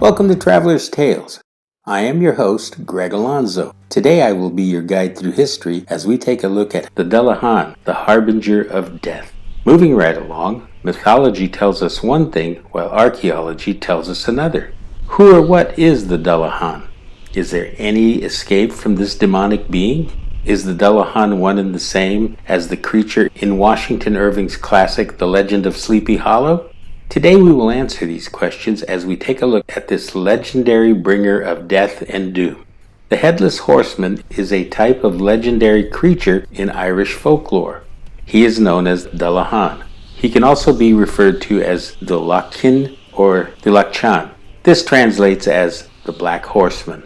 Welcome to Traveler's Tales. I am your host, Greg Alonzo. Today I will be your guide through history as we take a look at the Dullahan, the Harbinger of Death. Moving right along, mythology tells us one thing while archaeology tells us another. Who or what is the Dullahan? Is there any escape from this demonic being? Is the Dullahan one and the same as the creature in Washington Irving's classic The Legend of Sleepy Hollow? Today we will answer these questions as we take a look at this legendary bringer of death and doom. The Headless Horseman is a type of legendary creature in Irish folklore. He is known as Dullahan. He can also be referred to as Dullahan or Dullachan. This translates as the Black Horseman.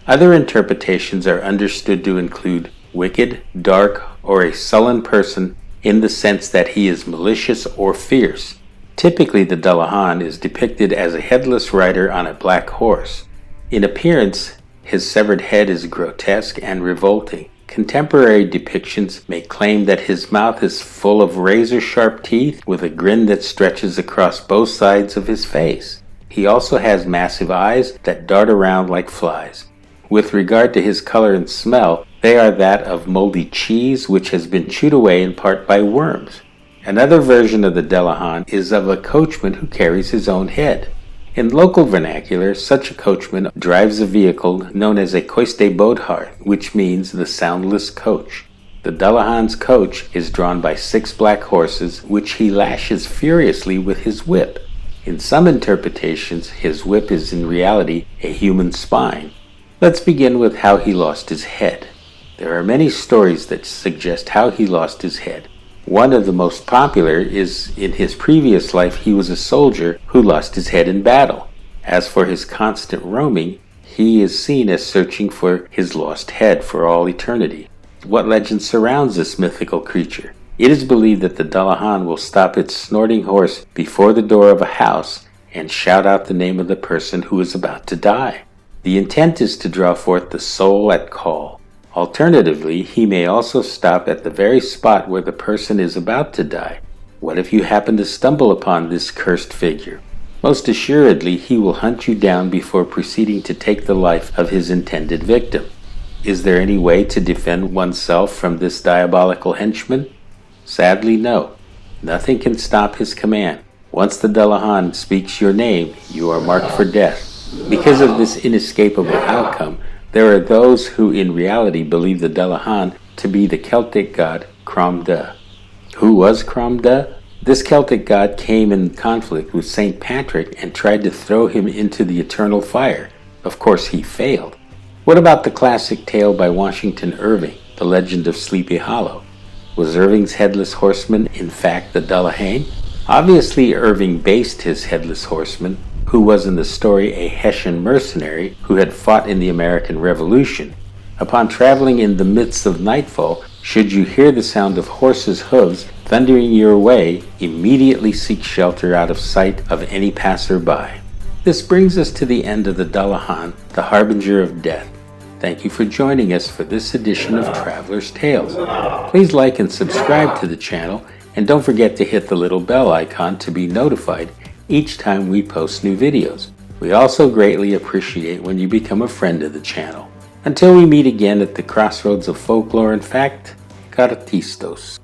Other interpretations are understood to include wicked, dark, or a sullen person in the sense that he is malicious or fierce. Typically, the Dullahan is depicted as a headless rider on a black horse. In appearance, his severed head is grotesque and revolting. Contemporary depictions may claim that his mouth is full of razor-sharp teeth with a grin that stretches across both sides of his face. He also has massive eyes that dart around like flies. With regard to his color and smell, they are that of moldy cheese which has been chewed away in part by worms. Another version of the Dullahan is of a coachman who carries his own head. In local vernacular, such a coachman drives a vehicle known as a coiste bodhar, which means the soundless coach. The Dullahan's coach is drawn by 6 black horses, which he lashes furiously with his whip. In some interpretations, his whip is in reality a human spine. Let's begin with how he lost his head. There are many stories that suggest how he lost his head. One of the most popular is in his previous life he was a soldier who lost his head in battle. As for his constant roaming, he is seen as searching for his lost head for all eternity. What legend surrounds this mythical creature? It is believed that the Dullahan will stop its snorting horse before the door of a house and shout out the name of the person who is about to die. The intent is to draw forth the soul at call. Alternatively, he may also stop at the very spot where the person is about to die. What if you happen to stumble upon this cursed figure? Most assuredly, he will hunt you down before proceeding to take the life of his intended victim. Is there any way to defend oneself from this diabolical henchman? Sadly, no. Nothing can stop his command. Once the Dullahan speaks your name, you are marked for death. Because of this inescapable outcome, there are those who in reality believe the Dullahan to be the Celtic god Crom Duh. Who was Crom Duh? This Celtic god came in conflict with St. Patrick and tried to throw him into the eternal fire. Of course, he failed. What about the classic tale by Washington Irving, The Legend of Sleepy Hollow? Was Irving's headless horseman in fact the Dullahan? Obviously, Irving based his headless horseman, who was in the story a Hessian mercenary who had fought in the American Revolution. Upon traveling in the midst of nightfall, should you hear the sound of horses' hooves thundering your way, immediately seek shelter out of sight of any passer-by. This brings us to the end of the Dullahan, the Harbinger of Death. Thank you for joining us for this edition of Traveler's Tales. Please like and subscribe to the channel, and don't forget to hit the little bell icon to be notified each time we post new videos. We also greatly appreciate when you become a friend of the channel. Until we meet again at the crossroads of folklore and fact, Cartistos.